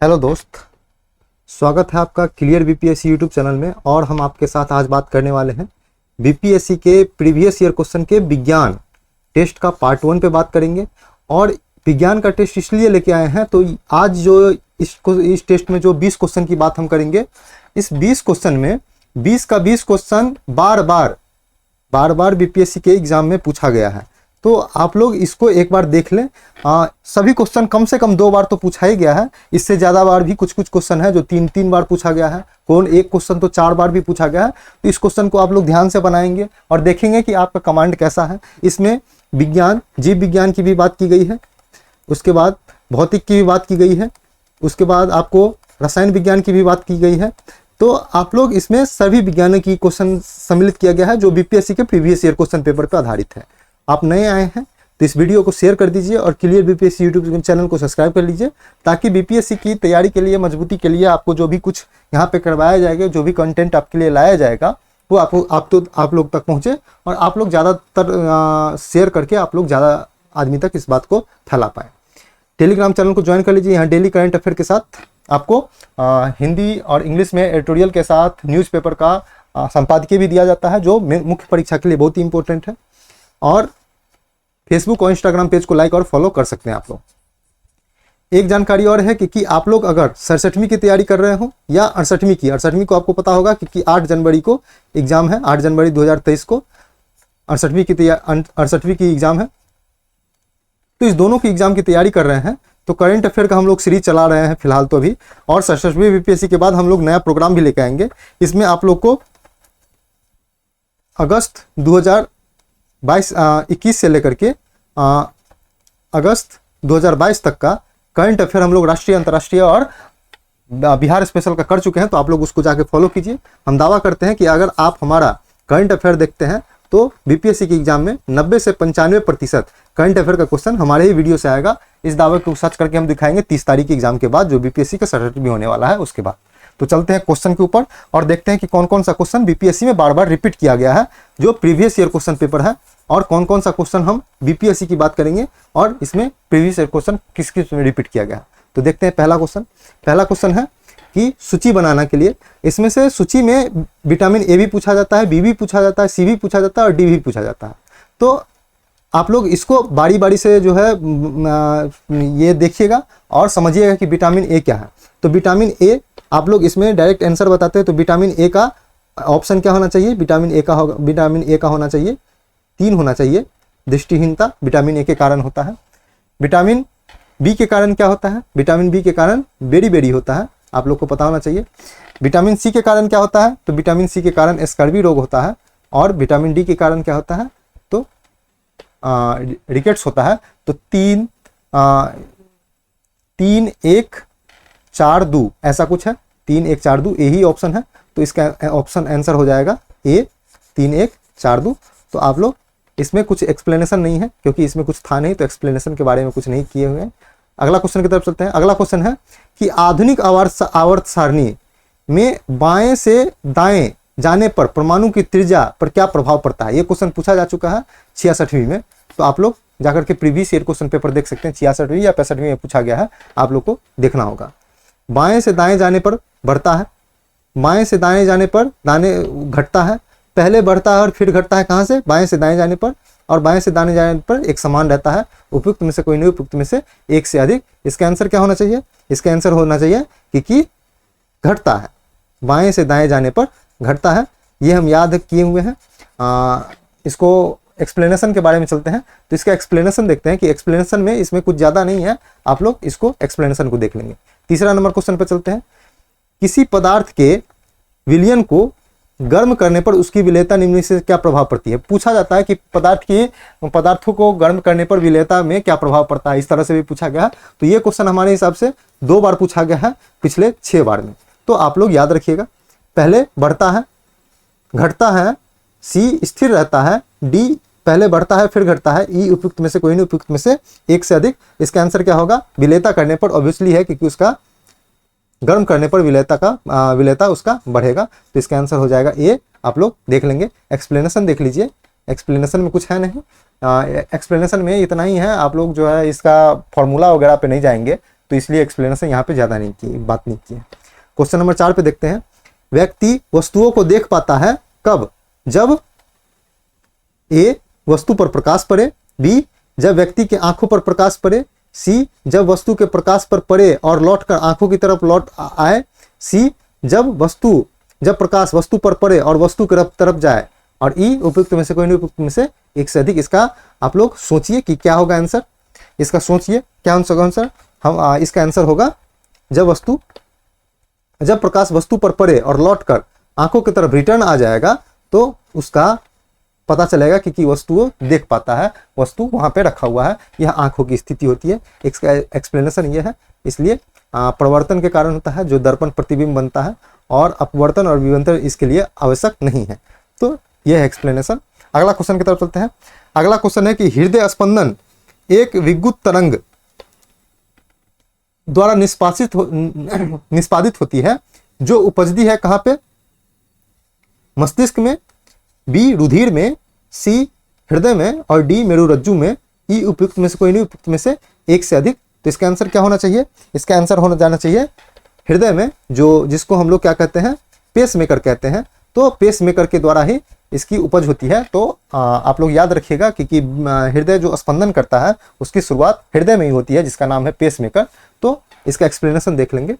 Hello दोस्त, स्वागत है आपका क्लियर बीपीएससी यूट्यूब चैनल में। और हम आपके साथ आज बात करने वाले हैं बीपीएससी के प्रीवियस ईयर क्वेश्चन के विज्ञान टेस्ट का पार्ट 1 पे बात करेंगे। और विज्ञान का टेस्ट इसलिए लेके आए हैं तो आज जो इस टेस्ट में जो 20 क्वेश्चन की बात हम करेंगे, इस 20 क्वेश्चन में 20 का 20 क्वेश्चन बार बार बीपीएससी के एग्जाम में पूछा गया है। तो आप लोग इसको एक बार देख लें। सभी क्वेश्चन कम से कम 2 बार तो पूछा ही गया है, इससे ज़्यादा बार भी कुछ क्वेश्चन है जो 3 बार पूछा गया है, एक क्वेश्चन तो 4 बार भी पूछा गया है। तो इस क्वेश्चन को आप लोग ध्यान से बनाएंगे और देखेंगे कि आपका कमांड कैसा है। इसमें विज्ञान, जीव विज्ञान की भी बात की गई है, उसके बाद भौतिक की भी बात की गई है, उसके बाद आपको रसायन विज्ञान की भी बात की गई है। तो आप लोग इसमें सभी विज्ञानों की क्वेश्चन सम्मिलित किया गया है जो बीपीएससी के प्रीवियस ईयर क्वेश्चन पेपर पर आधारित है। आप नए आए हैं तो इस वीडियो को शेयर कर दीजिए और क्लियर बीपीएससी यूट्यूब चैनल को सब्सक्राइब कर लीजिए, ताकि बीपीएससी की तैयारी के लिए, मजबूती के लिए आपको जो भी कुछ यहाँ पे करवाया जाएगा, जो भी कंटेंट आपके लिए लाया जाएगा, वो आप लोग तक पहुँचे और आप लोग ज़्यादातर शेयर करके आप लोग ज़्यादा आदमी तक इस बात को फैला पाएँ। टेलीग्राम चैनल को ज्वाइन कर लीजिए। यहाँ डेली करंट अफेयर के साथ आपको हिंदी और इंग्लिश में एडिटोरियल के साथ न्यूज़पेपर का संपादकीय भी दिया जाता है, जो मुख्य परीक्षा के लिए बहुत ही इंपॉर्टेंट है। और फेसबुक और इंस्टाग्राम पेज को लाइक और फॉलो कर सकते हैं आप लोग। एक जानकारी और है कि आप लोग अगर 67वीं की तैयारी कर रहे हो या 68वीं को आपको पता होगा कि 8 जनवरी को एग्जाम है, 8 जनवरी 2023 को 68वीं की एग्जाम है। तो इस दोनों की एग्जाम की तैयारी कर रहे हैं तो करंट अफेयर का हम लोग सीरीज चला रहे हैं फिलहाल तो अभी। और 67वीं बीपीएससी के बाद हम लोग नया प्रोग्राम भी लेके आएंगे। इसमें आप लोग को अगस्त 2021 से लेकर के अगस्त 2022 तक का करंट अफेयर हम लोग राष्ट्रीय, अंतर्राष्ट्रीय और बिहार स्पेशल का कर चुके हैं। तो आप लोग उसको जाके फॉलो कीजिए। हम दावा करते हैं कि अगर आप हमारा करंट अफेयर देखते हैं तो बीपीएससी के एग्जाम में 90 से 95% करंट अफेयर का क्वेश्चन हमारे ही वीडियो से आएगा। इस दावे को सच करके हम दिखाएंगे 30 तारीख के एग्जाम के बाद, जो बीपीएससी का 67वीं होने वाला है उसके बाद। तो चलते हैं क्वेश्चन के ऊपर और देखते हैं कि कौन कौन सा क्वेश्चन बीपीएससी में बार बार रिपीट किया गया है जो प्रीवियस ईयर क्वेश्चन पेपर है, और कौन कौन सा क्वेश्चन हम बीपीएससी की बात करेंगे और इसमें प्रीवियस ईयर क्वेश्चन किस किस में रिपीट किया गया है। तो देखते हैं पहला क्वेश्चन है कि सूची बनाना के लिए, इसमें से सूची में विटामिन ए भी पूछा जाता है, बी भी पूछा जाता है, सी भी पूछा जाता है और डी भी पूछा जाता है। तो आप लोग इसको बारी बारी से जो है ये देखिएगा और समझिएगा कि विटामिन ए क्या है। तो विटामिन ए, आप लोग इसमें डायरेक्ट आंसर बताते हैं तो विटामिन ए का ऑप्शन क्या होना चाहिए? विटामिन ए का होना चाहिए 3 होना चाहिए। दृष्टिहीनता विटामिन ए के कारण होता है। विटामिन बी के कारण क्या होता है? विटामिन बी के कारण बेरी होता है, आप लोग को पता होना चाहिए। विटामिन सी के कारण क्या होता है? तो विटामिन सी के कारण स्कर्वी रोग होता है। और विटामिन डी के कारण क्या होता है? तो रिकेट्स होता है। तो 3 1 4 2 ऐसा कुछ है, 3 1 4 2 यही ऑप्शन है। तो इसका ऑप्शन आंसर हो जाएगा ए, 3 1 4 2। तो आप लोग इसमें कुछ एक्सप्लेनेशन नहीं है क्योंकि इसमें कुछ था नहीं, तो एक्सप्लेनेशन के बारे में कुछ नहीं किए हुए हैं। अगला क्वेश्चन की तरफ चलते हैं। अगला क्वेश्चन है कि आधुनिक आवर्त सारणी में बाएं से दाएं जाने पर परमाणु की त्रिज्या पर क्या प्रभाव पड़ता है? ये क्वेश्चन पूछा जा चुका है 66वीं में। तो आप लोग जाकर के प्रीवियस ईयर क्वेश्चन पेपर देख सकते हैं। 66वीं या 65वीं में पूछा गया है, आप लोग को देखना होगा। बाएं से दाएं जाने पर बढ़ता है, बाएं से दाएं जाने पर घटता है। पहले बढ़ता है और फिर घटता है, कहाँ से? बाएं से दाएं जाने पर। और बाएं से दाएं जाने पर एक समान रहता है, उपयुक्त में से कोई नहीं, उपयुक्त में से एक से अधिक। इसका आंसर क्या होना चाहिए? इसका आंसर होना चाहिए कि घटता है, बाएं से दाएं जाने पर घटता है। ये हम याद किए हुए हैं। इसको एक्सप्लेनेशन के बारे में चलते हैं। तो इसका एक्सप्लेनेशन देखते हैं कि एक्सप्लेनेशन में इसमें कुछ ज़्यादा नहीं है, आप लोग इसको एक्सप्लेनेशन को देख लेंगे। तीसरा नंबर क्वेश्चन पर चलते हैं। किसी पदार्थ के विलयन को गर्म करने पर उसकी विलेयता निम्न से क्या प्रभाव पड़ती है? पूछा जाता है कि पदार्थों को गर्म करने पर विलेयता में क्या प्रभाव पड़ता है, इस तरह से भी पूछा गया है। तो ये क्वेश्चन हमारे हिसाब से 2 बार पूछा गया है पिछले 6 बार में। तो आप लोग याद रखिएगा, पहले बढ़ता है, घटता है, सी स्थिर रहता है, डी पहले बढ़ता है फिर घटता है, ई उपयुक्त में से कोई नहीं, उपयुक्त में से एक से अधिक। इसका आंसर क्या होगा? विलेयता करने पर ऑब्वियसली है, क्योंकि उसका गर्म करने पर विलेयता उसका बढ़ेगा। तो इसका आंसर हो जाएगा ए। आप लोग देख लेंगे। एक्सप्लेनेशन देख लीजिए, एक्सप्लेनेशन में कुछ है नहीं। एक्सप्लेनेशन में इतना ही है। आप लोग जो है इसका फॉर्मूला वगैरह पे नहीं जाएंगे, तो इसलिए एक्सप्लेनेशन यहाँ पे ज़्यादा नहीं की, बात नहीं की है। क्वेश्चन नंबर 4 पे देखते हैं। व्यक्ति वस्तुओं को देख पाता है कब? जब ए वस्तु पर प्रकाश पड़े, बी जब व्यक्ति के आंखों पर प्रकाश पड़े, सी जब वस्तु के प्रकाश पर पड़े और लौटकर आंखों की तरफ लौट आए, सी जब प्रकाश वस्तु पर पड़े और वस्तु की तरफ जाए, और ई उपयुक्त में से कोई नहीं उपयुक्त में से एक से अधिक। इसका आप लोग सोचिए कि क्या होगा आंसर, इसका सोचिए क्या होगा आंसर। हम इसका आंसर होगा जब प्रकाश वस्तु पर पड़े और लौटकर आंखों की तरफ रिटर्न आ जाएगा तो उसका पता चलेगा कि वस्तु देख पाता है, वस्तु वहां पे रखा हुआ है, यह आंखों की स्थिति होती है। इसका एक्सप्लेनेशन ये है। इसलिए प्रवर्तन के कारण होता है जो दर्पण प्रतिबिंब बनता है, और अपवर्तन और विवर्तन इसके लिए आवश्यक नहीं है। तो यह है एक्सप्लेनेशन। अगला क्वेश्चन की तरफ चलते हैं। अगला क्वेश्चन है कि हृदय स्पंदन एक विद्युत तरंग द्वारा निष्पादित होती है जो उपजती है कहाँ पे? मस्तिष्क में, बी रुधिर में, सी हृदय में, और डी मेरुरज्जु में। ई उपयुक्त में से कोई नहीं उपयुक्त में से एक से अधिक। तो इसका आंसर क्या होना चाहिए? इसका आंसर होना जाना चाहिए हृदय में, जिसको हम लोग क्या कहते हैं? पेस मेकर कहते हैं। तो पेस मेकर के द्वारा ही इसकी उपज होती है। तो आप लोग याद रखिएगा कि हृदय जो स्पंदन करता है उसकी शुरुआत हृदय में ही होती है, जिसका नाम है पेस मेकर। तो इसका एक्सप्लेनेशन देख लेंगे।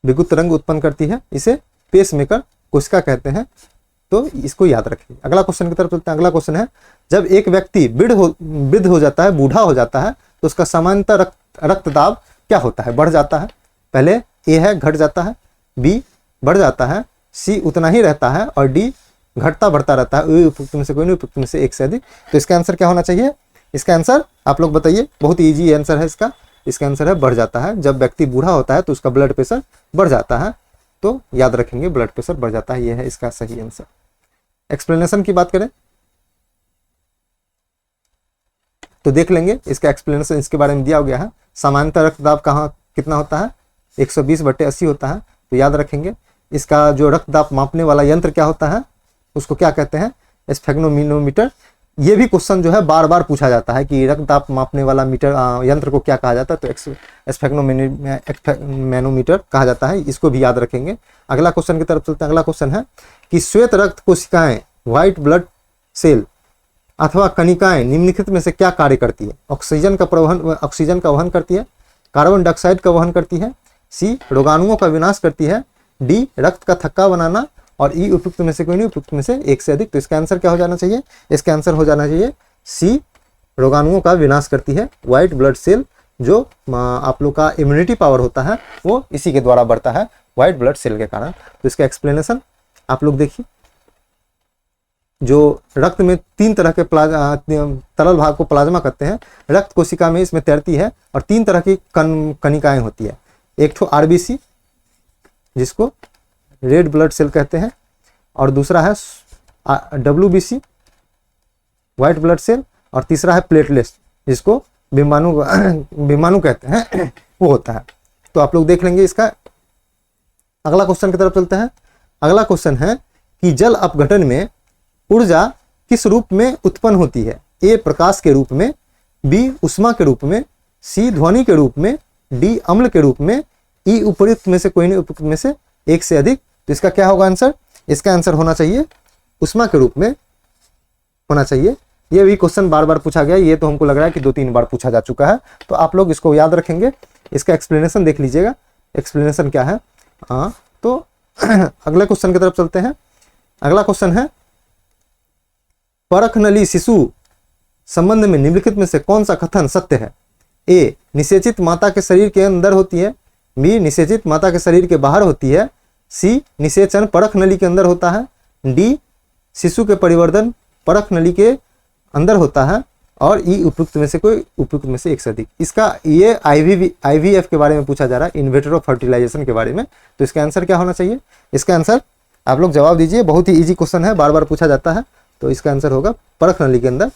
विद्युत तरंग उत्पन्न करती है, इसे पेस मेकर कोशिका कहते हैं। तो इसको याद रखिए। अगला क्वेश्चन की तरफ चलते हैं। अगला क्वेश्चन है, जब एक व्यक्ति वृद्ध हो जाता है, बूढ़ा हो जाता है, तो उसका सामान्यतः रक्तदाब क्या होता है? बढ़ जाता है। पहले ए है घट जाता है, बी बढ़ जाता है, सी उतना ही रहता है, और डी घटता बढ़ता रहता है। उपयुक्त में से कोई नहीं उपयुक्त में से एक से अधिक। तो इसका आंसर क्या होना चाहिए? इसका आंसर आप लोग बताइए। बहुत ईजी आंसर है इसका। इसका आंसर है बढ़ जाता है। जब व्यक्ति बूढ़ा होता है तो उसका ब्लड प्रेशर बढ़ जाता है। तो याद रखेंगे ब्लड प्रेशर बढ़ जाता है। यह है इसका सही आंसर। एक्सप्लेनेशन की बात करें तो देख लेंगे। इसका एक्सप्लेनेशन इसके बारे में दिया गया है। सामान्यतः रक्तदाब कितना होता है? 120/80 होता है। तो याद रखेंगे। इसका जो रक्तदाब मापने वाला यंत्र क्या होता है उसको क्या कहते हैं? स्फेग्नोमीटर। ये भी क्वेश्चन जो है बार बार पूछा जाता है कि रक्तदाब मापने वाला यंत्र को क्या कहा जाता है? तो स्फेग्नोमैनोमीटर कहा जाता है। इसको भी याद रखेंगे। अगला क्वेश्चन की तरफ चलते हैं। अगला क्वेश्चन है कि श्वेत रक्त कोशिकाएं, व्हाइट ब्लड सेल अथवा कणिकाएं निम्नलिखित में से क्या कार्य करती है? ऑक्सीजन का वहन करती है, कार्बन डाइऑक्साइड का वहन करती है, सी रोगाणुओं का विनाश करती है, डी रक्त का थक्का बनाना, और ई उपयुक्त में से कोई नहीं उपयुक्त में से एक से अधिक। तो इसका आंसर क्या हो जाना चाहिए? इसका आंसर हो जाना चाहिए सी रोगाणुओं का विनाश करती है। व्हाइट ब्लड सेल जो आप लोग का इम्यूनिटी पावर होता है वो इसी के द्वारा बढ़ता है, व्हाइट ब्लड सेल के कारण। तो इसका एक्सप्लेनेशन आप लोग देखिए। जो रक्त में 3 तरह के तरल भाग को प्लाज्मा कहते हैं। रक्त कोशिका में इसमें तैरती है, और 3 तरह की कणिकाएं होती है। एक तो आरबीसी जिसको रेड ब्लड सेल कहते हैं, और दूसरा है डब्ल्यूबीसी व्हाइट ब्लड सेल, और तीसरा है प्लेटलेट्स जिसको बिम्बाणु कहते हैं, वो होता है। तो आप लोग देख लेंगे इसका। अगला क्वेश्चन की तरफ चलते हैं। अगला क्वेश्चन है कि जल अपघटन में ऊर्जा किस रूप में उत्पन्न होती है? ए प्रकाश के रूप में, बी उष्मा के रूप में, सी ध्वनि के रूप में, डी अम्ल के रूप में, ई उपयुक्त में से कोई नहीं उपयुक्त में से एक से अधिक। तो इसका क्या होगा आंसर? इसका आंसर होना चाहिए उष्मा के रूप में होना चाहिए। ये भी क्वेश्चन बार बार पूछा गया। ये तो हमको लग रहा है कि 2-3 बार पूछा जा चुका है। तो आप लोग इसको याद रखेंगे। इसका एक्सप्लेनेशन देख लीजिएगा। एक्सप्लेनेशन क्या है? तो अगले क्वेश्चन की तरफ चलते हैं। अगला क्वेश्चन है, परख नली शिशु संबंध में निम्नलिखित में से कौन सा कथन सत्य है? ए निषेचित माता के शरीर के अंदर होती है, बी निषेचित माता के शरीर के बाहर होती है, सी निषेचन परख नली के अंदर होता है, डी शिशु के परिवर्धन परख नली के अंदर होता है, और ई उपयुक्त में से कोई उपयुक्त में से एक से अधिक। इसका ये IVF के बारे में पूछा जा रहा है, इन्वेट्रो फर्टिलाइजेशन के बारे में। तो इसका आंसर क्या होना चाहिए? इसका आंसर आप लोग जवाब दीजिए। बहुत ही ईजी क्वेश्चन है, बार बार पूछा जाता है। तो इसका आंसर होगा परख नली के अंदर,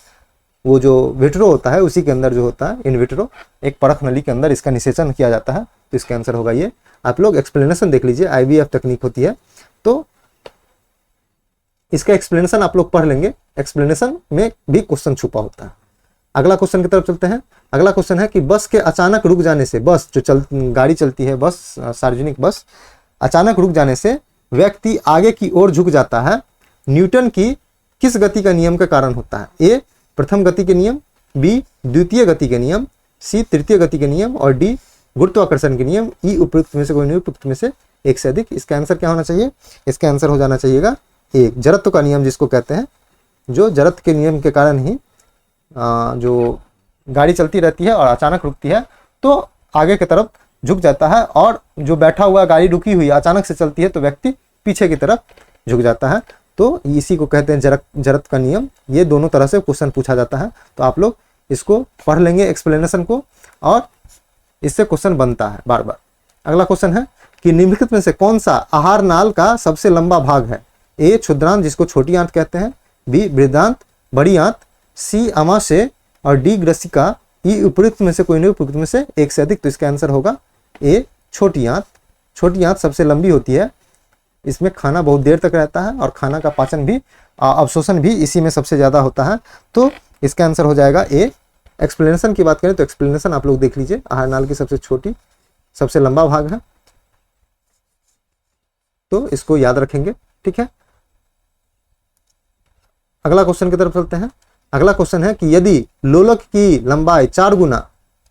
वो जो विट्रो होता है उसी के अंदर जो होता है इनविट्रो, एक परख नली के अंदर इसका निषेचन किया जाता है। तो इसका आंसर होगा ये। आप लोग एक्सप्लेनेशन देख लीजिए। IVF तकनीक होती है, तो इसका एक्सप्लेनेशन आप लोग पढ़ लेंगे। एक्सप्लेनेशन में भी क्वेश्चन छुपा होता है। अगला क्वेश्चन की तरफ चलते हैं। अगला क्वेश्चन है कि बस के अचानक रुक जाने से, बस जो गाड़ी चलती है, बस सार्वजनिक बस, अचानक रुक जाने से व्यक्ति आगे की ओर झुक जाता है, न्यूटन की किस गति का नियम के कारण होता है? ए प्रथम गति के नियम, बी द्वितीय गति के नियम, सी तृतीय गति के नियम और डी गुरुत्वाकर्षण के नियम। ई उपयुक्त में से कोई नहीं, उपयुक्त में से एक से अधिक। इसका आंसर क्या होना चाहिए? इसका आंसर हो जाना चाहिएगा एक, जड़त्व का नियम जिसको कहते हैं, जो जड़त्व के नियम के कारण ही जो गाड़ी चलती रहती है और अचानक रुकती है तो आगे की तरफ झुक जाता है, और जो बैठा हुआ गाड़ी रुकी हुई अचानक से चलती है तो व्यक्ति पीछे की तरफ झुक जाता है। तो इसी को कहते हैं जड़त्व का नियम। ये दोनों तरह से क्वेश्चन पूछा जाता है, तो आप लोग इसको पढ़ लेंगे एक्सप्लेनेशन को, और इससे क्वेश्चन बनता है बार बार। अगला क्वेश्चन है कि निम्नलिखित में से कौन सा आहार नाल का सबसे लंबा भाग है? ए क्षुद्रांत जिसको छोटी आंत कहते हैं, बी बृहदांत बड़ी आंत, सी अमाशय और डी ग्रसिका। ई उपयुक्त में से कोई नहीं, उपयुक्त में से एक से अधिक। तो इसका आंसर होगा ए छोटी आंत। छोटी आंत सबसे लंबी होती है, इसमें खाना बहुत देर तक रहता है और खाना का पाचन भी, अवशोषण भी इसी में सबसे ज़्यादा होता है। तो इसका आंसर हो जाएगा ए। एक्सप्लेनेशन की बात करें तो एक्सप्लेनेशन आप लोग देख लीजिए, आहार नाल की सबसे छोटी सबसे लंबा भाग है, तो इसको याद रखेंगे। ठीक है, अगला क्वेश्चन की तरफ चलते हैं। अगला क्वेश्चन है कि यदि लोलक की लंबाई 4 गुना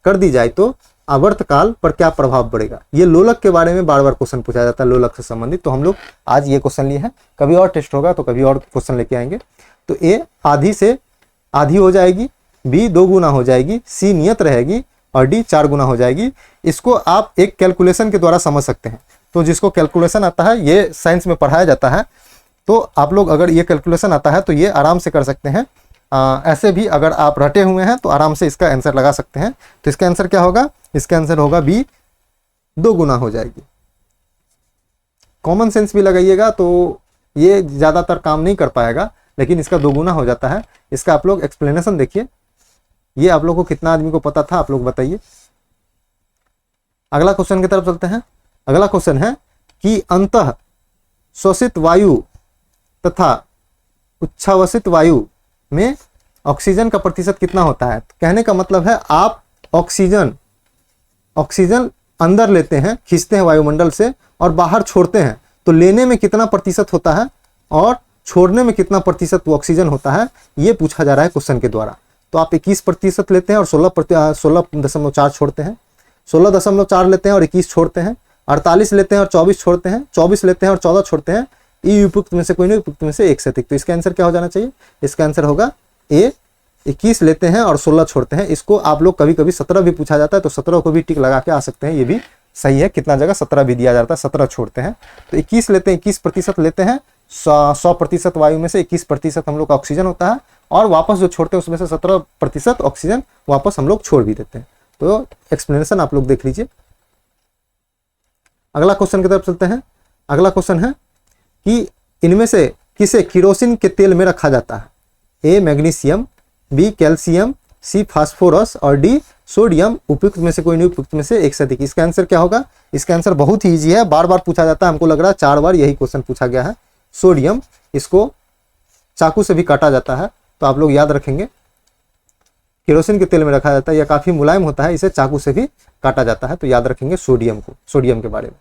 कर दी जाए तो आवर्तकाल पर क्या प्रभाव पड़ेगा? ये लोलक के बारे में बार बार क्वेश्चन पूछा जाता है, लोलक से संबंधित। तो हम लोग आज ये क्वेश्चन लिए हैं, कभी और टेस्ट होगा तो कभी और क्वेश्चन लेके आएंगे। तो ए आधी से आधी हो जाएगी, बी 2 गुना हो जाएगी, सी नियत रहेगी और डी 4 गुना हो जाएगी। इसको आप एक कैलकुलेशन के द्वारा समझ सकते हैं। तो जिसको कैलकुलेशन आता है, ये साइंस में पढ़ाया जाता है, तो आप लोग अगर ये कैलकुलेशन आता है तो ये आराम से कर सकते हैं। ऐसे भी अगर आप रटे हुए हैं तो आराम से इसका आंसर लगा सकते हैं। तो इसका आंसर क्या होगा? इसका आंसर होगा बी 2 गुना हो जाएगी। कॉमन सेंस भी लगाइएगा तो ये ज़्यादातर काम नहीं कर पाएगा, लेकिन इसका 2 गुना हो जाता है। इसका आप लोग एक्सप्लेनेशन देखिए, ये आप लोग को कितना आदमी को पता था, आप लोग बताइए। अगला क्वेश्चन की तरफ चलते हैं। अगला क्वेश्चन है कि अंतः श्वसित वायु तथा उच्छ्वसित वायु में ऑक्सीजन का प्रतिशत कितना होता है? कहने का मतलब है आप ऑक्सीजन अंदर लेते हैं, खींचते हैं वायुमंडल से और बाहर छोड़ते हैं, तो लेने में कितना प्रतिशत होता है और छोड़ने में कितना प्रतिशत ऑक्सीजन होता है, ये पूछा जा रहा है क्वेश्चन के द्वारा। तो आप 21% लेते हैं और 16.4 छोड़ते हैं, 16.4 लेते हैं और 21 छोड़ते हैं, 48 लेते हैं और 24 छोड़ते हैं, 24 लेते हैं और 14 छोड़ते हैं। ई उपयुक्त में से कोई नहीं, उपयुक्त में से एक से अधिक। तो इसका आंसर क्या हो जाना चाहिए? इसका आंसर होगा ए 21 लेते हैं और 16 छोड़ते हैं। इसको आप लोग कभी कभी 17 भी पूछा जाता है, तो 17 को भी टिक लगा के आ सकते हैं, ये भी सही है। कितना जगह 17 भी दिया जाता है, 17 छोड़ते हैं। तो 21 लेते हैं, 21% लेते हैं, 100% वायु में से 21% हम लोग का ऑक्सीजन होता है, और वापस जो छोड़ते हैं उसमें से 17% ऑक्सीजन वापस हम लोग छोड़ भी देते हैं। तो एक्सप्लेनेशन आप लोग देख लीजिए। अगला क्वेश्चन की तरफ चलते हैं। अगला क्वेश्चन है कि इनमें से किसे किरोसिन के तेल में रखा जाता है? ए मैग्नीशियम, बी कैल्शियम, सी फास्फोरस और डी सोडियम। उपयुक्त में से कोई नहीं, उपयुक्त में से एक से अधिक। इसका आंसर क्या होगा? इसका आंसर बहुत ही ईजी है, बार बार पूछा जाता है, हमको लग रहा है 4 बार यही क्वेश्चन पूछा गया है। सोडियम, इसको चाकू से भी काटा जाता है, तो आप लोग याद रखेंगे। केरोसिन के तेल में रखा जाता है, यह काफी मुलायम होता है, इसे चाकू से भी काटा जाता है, तो याद रखेंगे सोडियम को, सोडियम के बारे में।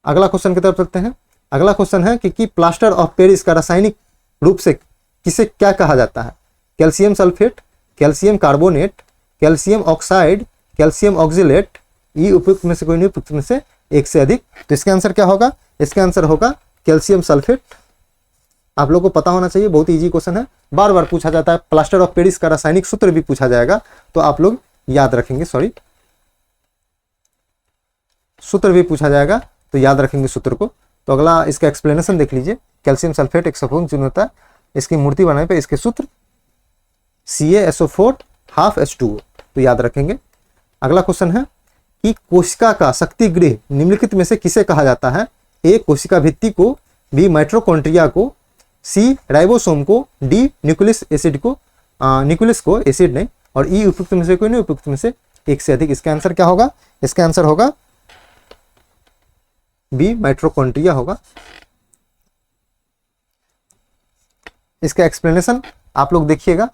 अगला क्वेश्चन की तरफ चलते हैं। अगला क्वेश्चन है कि प्लास्टर ऑफ पेरिस का रासायनिक रूप से किसे क्या कहा जाता है? Calcium sulphate, calcium carbonate, calcium oxide, calcium oxalate. ई उपयुक्त में से कोई नहीं, उपयुक्त में से एक से अधिक। तो इसका आंसर क्या होगा? इसका आंसर होगा कैल्शियम सल्फेट। आप लोगों को पता होना चाहिए, बहुत ईजी क्वेश्चन है, बार बार पूछा जाता है। प्लास्टर ऑफ पेरिस का रासायनिक सूत्र भी पूछा जाएगा, तो आप लोग याद रखेंगे। सूत्र भी पूछा जाएगा, तो याद रखेंगे सूत्र को। तो अगला इसका एक्सप्लेनेशन देख लीजिए। कैल्शियम सल्फेट एक सफोन चिन्ह होता है, इसकी मूर्ति बनाने पे इसके सूत्र CaSO4 ½ H2O, तो याद रखेंगे। अगला क्वेश्चन है कि कोशिका का शक्ति गृह निम्नलिखित में से किसे कहा जाता है? ए कोशिका भित्ति को, बी माइटोकॉन्ड्रिया को, सी राइबोसोम को, डी न्यूक्लियस एसिड को, न्यूक्लियस को, एसिड नहीं, और ई उपयुक्त में से कोई नहीं, उपयुक्त में से एक से अधिक। इसका आंसर क्या होगा? इसका आंसर होगा बी माइटोकॉन्ड्रिया होगा। इसका एक्सप्लेनेशन आप लोग देखिएगा।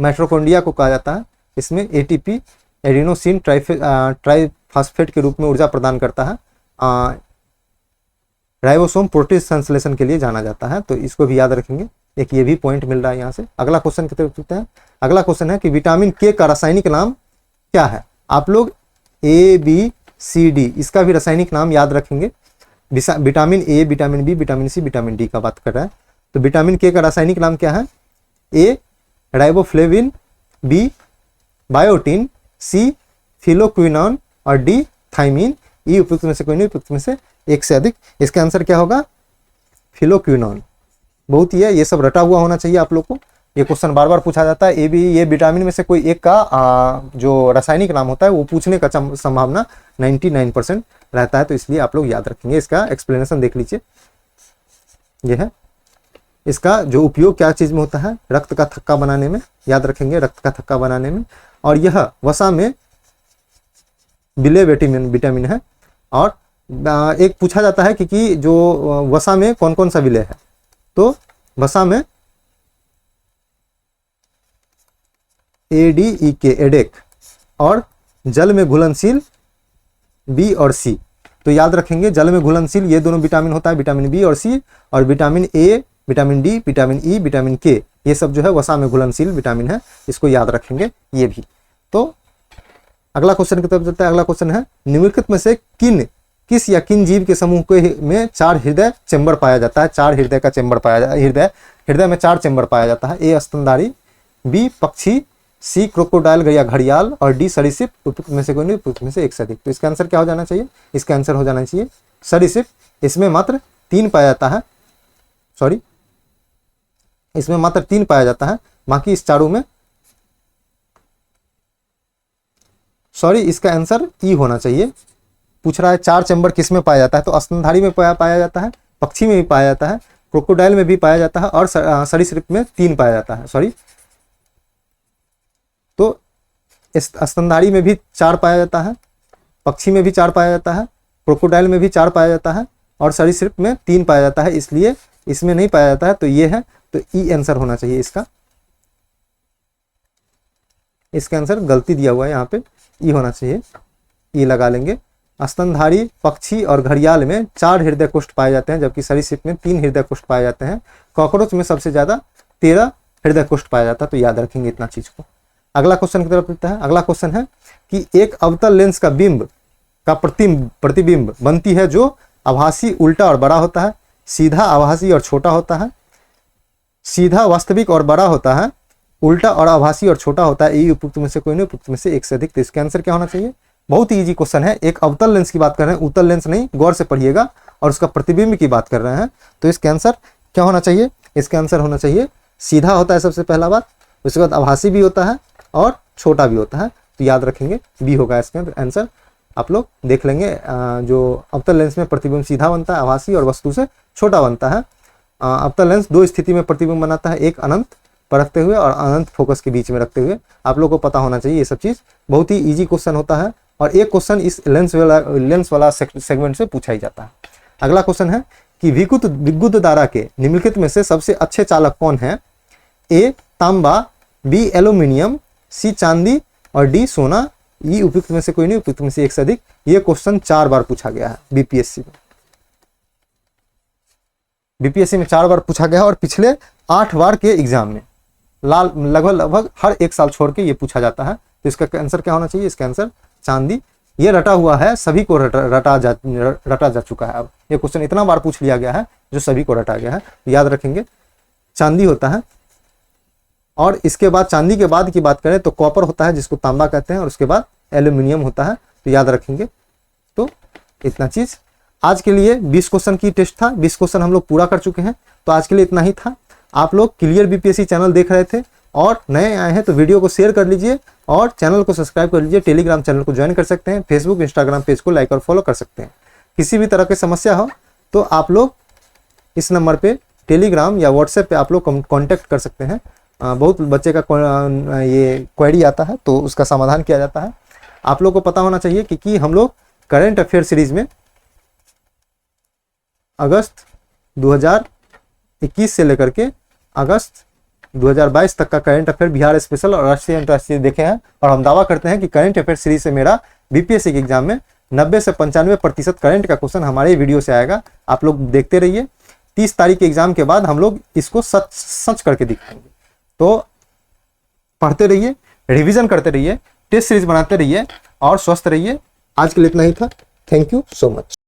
माइटोकॉन्ड्रिया को कहा जाता है। इसमें एटीपी एडिनोसिन ट्राइफॉस्फेट के रूप में ऊर्जा प्रदान करता है। राइबोसोम प्रोटीन संश्लेषण के लिए जाना जाता है, तो इसको भी याद रखेंगे। एक ये भी पॉइंट मिल रहा है यहाँ से। अगला क्वेश्चन की तरफ चलते हैं। अगला क्वेश्चन है कि विटामिन के का रासायनिक नाम क्या है। आप लोग ABCD इसका भी रासायनिक नाम याद रखेंगे। Vitamin A, vitamin B, vitamin C, vitamin D का बात कर रहा है। तो विटामिन के का रासायनिक नाम क्या है। ए राइबोफ्लेविन, बी बायोटिन, सी फिलोक्विनॉन और डी थाइमिन। ई उपयुक्त में से कोई नहीं, उपयुक्त में से एक से अधिक। इसका आंसर क्या होगा, फिलोक्विनॉन। बहुत ही है, ये सब रटा हुआ होना चाहिए आप लोग को। ये क्वेश्चन बार बार पूछा जाता है। ये विटामिन में से कोई एक का जो रासायनिक नाम होता है वो पूछने का संभावना 99% रहता है, तो इसलिए आप लोग याद रखेंगे। इसका एक्सप्लेनेशन देख लीजिए, ये है। इसका जो उपयोग क्या चीज में होता है, रक्त का थक्का बनाने में, याद रखेंगे, रक्त का थक्का बनाने में। और यह वसा में विलेय विटामिन है। और एक पूछा जाता है कि जो वसा में कौन कौन सा विलेय है, तो वसा में ADEK एडेक और जल में घुलनशील बी और सी। तो याद रखेंगे जल में घुलनशील ये दोनों विटामिन होता है, विटामिन बी और सी। और vitamin A, vitamin D, vitamin E, vitamin के, ये सब जो है वसा में घुलनशील विटामिन है, इसको याद रखेंगे ये भी। तो अगला क्वेश्चन की तरफ चलते हैं। अगला क्वेश्चन है निम्नलिखित में से किस या किन जीव के समूह के में 4 हृदय चेंबर पाया जाता है। 4 हृदय का चेंबर पाया जाता है। हृदय में 4 चेंबर पाया जाता है। ए स्तनधारी, बी पक्षी, सी क्रोकोडाइल या घड़ियाल और डी सरीसृप। उपयुक्त में से कोई नहीं, उपयुक्त में से एक से अधिक। तो इसका आंसर क्या हो जाना चाहिए, इसका आंसर हो जाना चाहिए सरीसृप। इसमें मात्र 3 पाया जाता है, सॉरी इसमें मात्र 3 पाया जाता है, बाकी इस चारों में, सॉरी इसका आंसर ई होना चाहिए। पूछ रहा है 4 चैम्बर किस में पाया जाता है, तो स्तनधारी में पाया जाता है, पक्षी में भी पाया जाता है, क्रोकोडाइल में भी पाया जाता है और सरीसृप में 3 पाया जाता है, सॉरी। तो स्तनधारी में भी 4 पाया जाता है, पक्षी में भी 4 पाया जाता है, क्रोकोडाइल में भी 4 पाया जाता है और सरीसृप में 3 पाया जाता है, इसलिए इसमें नहीं पाया जाता है, तो ये है। तो ई आंसर होना चाहिए इसका आंसर गलती दिया हुआ है यहाँ पे, ई होना चाहिए, ई लगा लेंगे। स्तनधारी, पक्षी और घड़ियाल में 4 हृदय कोष्ठ पाए जाते हैं, जबकि सरीसृप में 3 हृदय कोष्ठ पाए जाते हैं। कॉकरोच में सबसे ज्यादा 13 हृदय कोष्ठ पाया जाता है, तो याद रखेंगे इतना चीज को। अगला क्वेश्चन की तरफ चलता है। अगला क्वेश्चन है कि एक अवतल लेंस का बिंब का प्रतिबिंब बनती है जो आभासी उल्टा और बड़ा होता है, सीधा आभासी और छोटा होता है, सीधा वास्तविक और बड़ा होता है, उल्टा और आभासी और छोटा होता है। ये उपयुक्त में से कोई नहीं, उपयुक्त में से एक से अधिक। तो इसका आंसर क्या होना चाहिए, बहुत ही इजी क्वेश्चन है। एक अवतल लेंस की बात कर रहे हैं, उत्तल लेंस नहीं, गौर से पढ़िएगा, और उसका प्रतिबिंब की बात कर रहे हैं। तो इसका आंसर क्या होना चाहिए, इसका आंसर होना चाहिए सीधा होता है सबसे पहला बात, उसके बाद आभासी भी होता है और छोटा भी होता है, तो याद रखेंगे बी होगा इसका आंसर। आप लोग देख लेंगे, जो अवतल लेंस में प्रतिबिंब सीधा बनता है, आभासी और वस्तु से छोटा बनता है। अवतल लेंस 2 स्थिति में प्रतिबिंब बनाता है, एक अनंत पर रखते हुए और अनंत फोकस के बीच में रखते हुए। आप लोग को पता होना चाहिए ये सब चीज, बहुत ही इजी क्वेश्चन होता है और एक क्वेश्चन इस लेंस वाला सेगमेंट से पूछा ही जाता है। अगला क्वेश्चन है कि विद्युत धारा के निम्नलिखित में से सबसे अच्छे चालक कौन है। ए तांबा, बी एल्यूमिनियम, सी चांदी और डी सोना। ई उपयुक्त में से कोई नहीं, उपयुक्त में से एक से अधिक। ये क्वेश्चन 4 बार पूछा गया है बीपीएससी में। बीपीएससी में 4 बार पूछा गया है और पिछले 8 बार के एग्जाम में लगभग हर एक साल छोड़ के ये पूछा जाता है। तो इसका आंसर क्या होना चाहिए, इसका आंसर चांदी। ये रटा हुआ है, सभी को रटा जा चुका है। अब ये क्वेश्चन इतना बार पूछ लिया गया है जो सभी को रटा गया है, तो याद रखेंगे चांदी होता है। और इसके बाद चांदी के बाद की बात करें तो कॉपर होता है, जिसको तांबा कहते हैं, और उसके बाद एल्यूमिनियम होता है, तो याद रखेंगे। तो इतना चीज आज के लिए 20 क्वेश्चन की टेस्ट था, 20 क्वेश्चन हम लोग पूरा कर चुके हैं। तो आज के लिए इतना ही था। आप लोग क्लियर बीपीएससी चैनल देख रहे थे और नए आए हैं तो वीडियो को शेयर कर लीजिए और चैनल को सब्सक्राइब कर लीजिए। टेलीग्राम चैनल को ज्वाइन कर सकते हैं, फेसबुक इंस्टाग्राम पेज को लाइक और फॉलो कर सकते हैं। किसी भी तरह की समस्या हो तो आप लोग इस नंबर पे टेलीग्राम या व्हाट्सएप पे आप लोग कॉन्टैक्ट कर सकते हैं। बहुत बच्चे का ये क्वेरी आता है तो उसका समाधान किया जाता है। आप लोग को पता होना चाहिए कि हम लोग करंट अफेयर सीरीज में अगस्त 2021 से लेकर के अगस्त 2022 तक का करंट अफेयर बिहार स्पेशल और राष्ट्रीय अंतर्राष्ट्रीय देखे हैं, और हम दावा करते हैं कि करंट अफेयर सीरीज से मेरा बीपीएससी के एग्जाम में 90 से 95% करंट का क्वेश्चन हमारे वीडियो से आएगा। आप लोग देखते रहिए। 30 तारीख के एग्जाम के बाद हम लोग इसको सच करके दिखाएंगे। तो पढ़ते रहिए, रिवीजन करते रहिए, टेस्ट सीरीज बनाते रहिए और स्वस्थ रहिए। आज के लिए इतना ही था। Thank you so much.